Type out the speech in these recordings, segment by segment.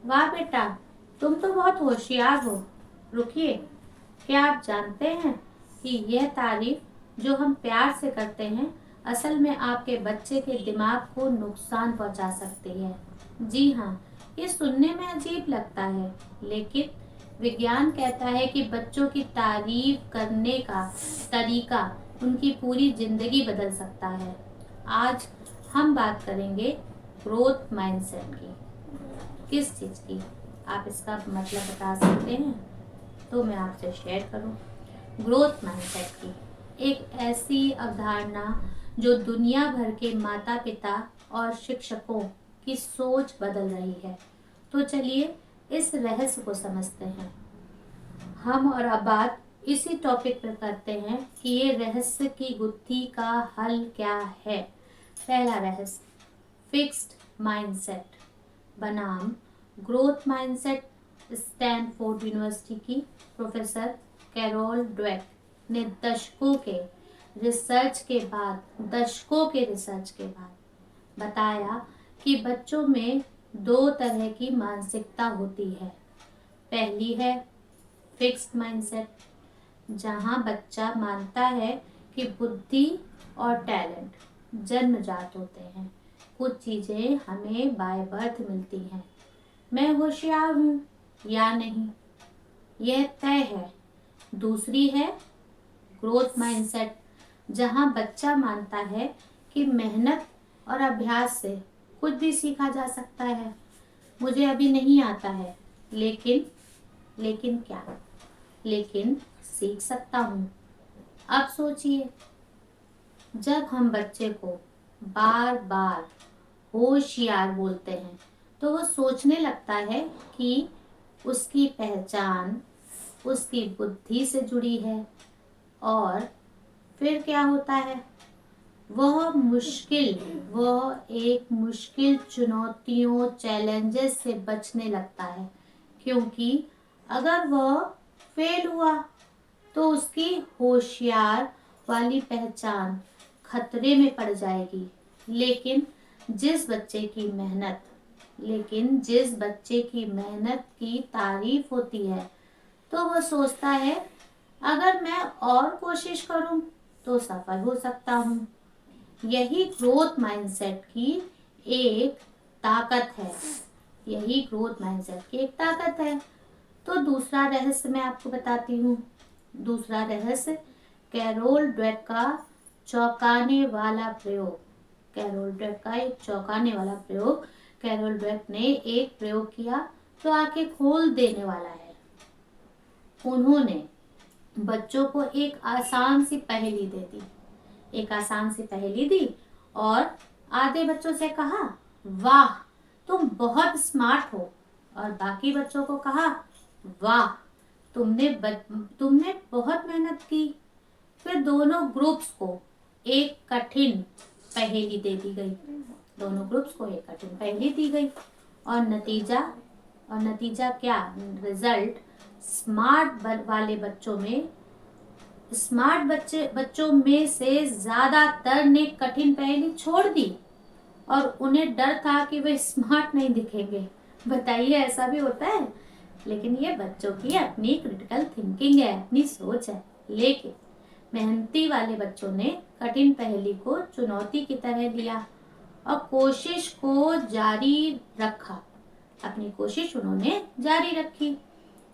वाह बेटा, तुम तो बहुत होशियार हो। रुकिए, क्या आप जानते हैं कि यह तारीफ जो हम प्यार से करते हैं असल में आपके बच्चे के दिमाग को नुकसान पहुंचा सकती है। जी हाँ, ये सुनने में अजीब लगता है, लेकिन विज्ञान कहता है कि बच्चों की तारीफ करने का तरीका उनकी पूरी जिंदगी बदल सकता है। आज हम बात करेंगे ग्रोथ माइंडसेट की। किस चीज़ की? आप इसका मतलब बता सकते हैं तो मैं आपसे शेयर करूं। ग्रोथ माइंडसेट की एक ऐसी अवधारणा जो दुनिया भर के माता पिता और शिक्षकों की सोच बदल रही है। तो चलिए इस रहस्य को समझते हैं। हम और अब बात इसी टॉपिक पर करते हैं कि ये रहस्य की गुत्थी का हल क्या है। पहला रहस्य, फिक्स्ड माइंडसेट बनाम ग्रोथ माइंडसेट। स्टैनफोर्ड यूनिवर्सिटी की प्रोफेसर कैरोल ड्वेक ने दशकों के रिसर्च के बाद बताया कि बच्चों में दो तरह की मानसिकता होती है। पहली है फिक्स्ड माइंडसेट, जहां बच्चा मानता है कि बुद्धि और टैलेंट जन्मजात होते हैं। कुछ चीजें हमें बाय बर्थ मिलती हैं। मैं होशियार हूँ या नहीं, यह तय है। दूसरी है ग्रोथ माइंडसेट, जहां बच्चा मानता है कि मेहनत और अभ्यास से कुछ भी सीखा जा सकता है। मुझे अभी नहीं आता है, लेकिन लेकिन क्या लेकिन सीख सकता हूँ। अब सोचिए, जब हम बच्चे को बार बार होशियार बोलते हैं तो वो सोचने लगता है कि उसकी पहचान उसकी बुद्धि से जुड़ी है। और फिर क्या होता है, वह एक मुश्किल चुनौतियों चैलेंजेस से बचने लगता है, क्योंकि अगर वह फेल हुआ तो उसकी होशियार वाली पहचान खतरे में पड़ जाएगी। लेकिन जिस बच्चे की मेहनत की तारीफ होती है तो वह सोचता है, अगर मैं और कोशिश करूं तो सफल हो सकता हूं। यही ग्रोथ माइंडसेट की एक ताकत है। यही ग्रोथ माइंडसेट की एक ताकत है। तो दूसरा रहस्य मैं आपको बताती हूँ। दूसरा रहस्य, कैरोल ड्वेक का चौंकाने वाला प्रयोग। कैरोल ड्वेक का एक चौंकाने वाला प्रयोग। कैरोल ड्वेक ने एक प्रयोग किया तो आंखें खोल देने वाला है। उन्होंने बच्चों को एक आसान सी पहेली दी और आधे बच्चों से कहा, वाह तुम बहुत स्मार्ट हो, और बाकी बच्चों को कहा, वाह तुमने बहुत मेहनत की। फिर दोनों ग्रुप्स को एक कठिन पहेली दे दी गई। और नतीजा क्या? रिजल्ट, बच्चों में से ज्यादातर ने कठिन पहेली छोड़ दी और उन्हें डर था कि वे स्मार्ट नहीं दिखेंगे। बताइए, ऐसा भी होता है। लेकिन ये बच्चों की अपनी क्रिटिकल थिंकिंग है, अपनी सोच है। लेकिन मेहनती वाले बच्चों ने कठिन पहेली को चुनौती की तरह लिया और अपनी कोशिश उन्होंने जारी रखी।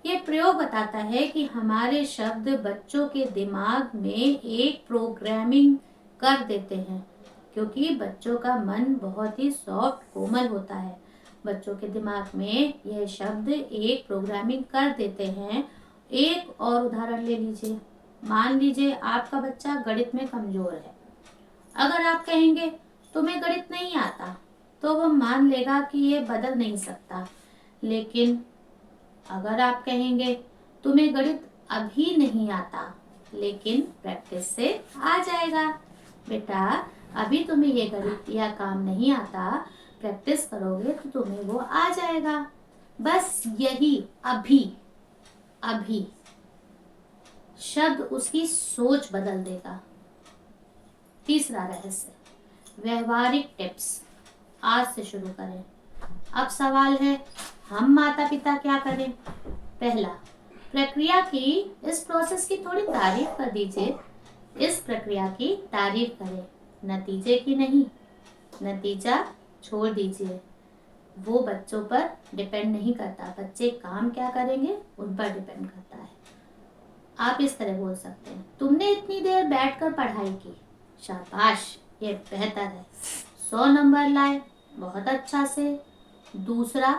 ये प्रयोग बताता है कि हमारे शब्द बच्चों के दिमाग में एक प्रोग्रामिंग कर देते हैं, क्योंकि बच्चों का मन बहुत ही सॉफ्ट कोमल होता है। बच्चों के दिमाग में यह शब्द एक प्रोग्रामिंग कर देते हैं। एक और उदाहरण ले लीजिए। मान लीजिए आपका बच्चा गणित में कमजोर है। अगर आप कहेंगे तुम्हें गणित नहीं आता, तो वह मान लेगा कि यह बदल नहीं सकता। लेकिन अगर आप कहेंगे तुम्हें गणित अभी नहीं आता, लेकिन प्रैक्टिस से आ जाएगा, बेटा अभी तुम्हें ये गणित या काम नहीं आता, प्रैक्टिस करोगे तो तुम्हें वो आ जाएगा। बस यही अभी अभी शब्द उसकी सोच बदल देगा। तीसरा रहस्य, व्यवहारिक टिप्स। आज से शुरू करें। अब सवाल है, हम माता पिता क्या करें? पहला, प्रक्रिया की इस प्रोसेस की थोड़ी तारीफ कर दीजिए। इस प्रक्रिया की तारीफ करें, नतीजे की नहीं। नतीजा छोड़ दीजिए, वो बच्चों पर डिपेंड नहीं करता। बच्चे काम क्या करेंगे उन पर डिपेंड करता है। आप इस तरह बोल सकते हैं, तुमने इतनी देर बैठकर पढ़ाई की, शाबाश, ये बेहतर है, 100 नंबर लाए, बहुत अच्छा से। दूसरा,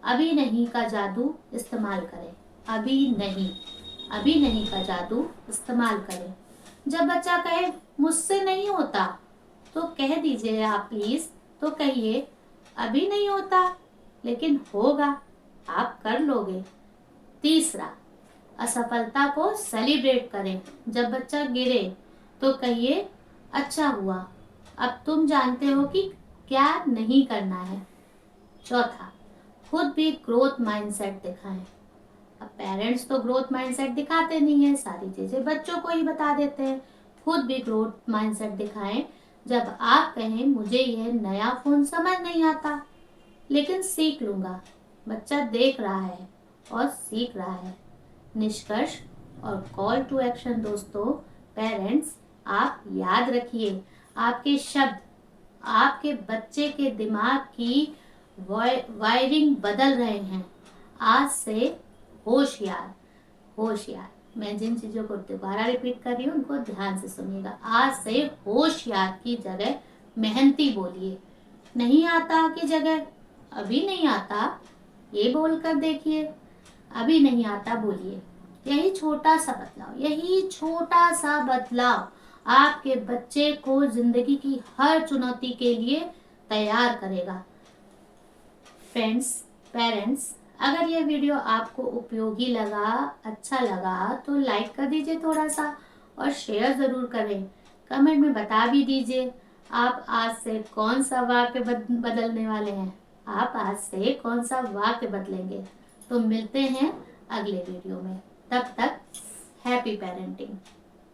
अभी नहीं का जादू इस्तेमाल करें। अभी नहीं का जादू इस्तेमाल करें। जब बच्चा कहे मुझसे नहीं होता, तो कह दीजिए आप प्लीज, तो कहिए अभी नहीं होता लेकिन होगा, आप कर लोगे। तीसरा, असफलता को सेलिब्रेट करें। जब बच्चा गिरे तो कहिए अच्छा हुआ, अब तुम जानते हो कि क्या नहीं करना है। चौथा, खुद भी ग्रोथ माइंडसेट दिखाएं। अब पेरेंट्स तो ग्रोथ माइंडसेट दिखाते नहीं है, सारी चीजें बच्चों को ही बता देते हैं। खुद भी ग्रोथ माइंडसेट दिखाएं। जब आप कहें मुझे यह नया फोन समझ नहीं आता लेकिन सीख लूंगा, बच्चा देख रहा है और सीख रहा है। निष्कर्ष और कॉल टू एक्शन दोस्तों, पेरेंट्स आप याद रखिए, आपके शब्द आपके बच्चे के दिमाग की वायरिंग बदल रहे हैं। आज से होशियार होशियार, मैं जिन चीजों को दोबारा रिपीट कर रही हूँ उनको ध्यान से सुनिएगा। आज से होशियार की जगह मेहनती बोलिए। नहीं आता की जगह अभी नहीं आता ये बोलकर देखिए, अभी नहीं आता बोलिए। यही छोटा सा बदलाव आपके बच्चे को जिंदगी की हर चुनौती के लिए तैयार करेगा। फ्रेंड्स, पेरेंट्स, अगर ये वीडियो आपको उपयोगी लगा, अच्छा लगा तो लाइक कर दीजिए थोड़ा सा, और शेयर जरूर करें। कमेंट में बता भी दीजिए आप आज से कौन सा वाक्य बदलने वाले हैं। आप आज से कौन सा वाक्य बदलेंगे। तो मिलते हैं अगले वीडियो में, तब तक हैप्पी पेरेंटिंग।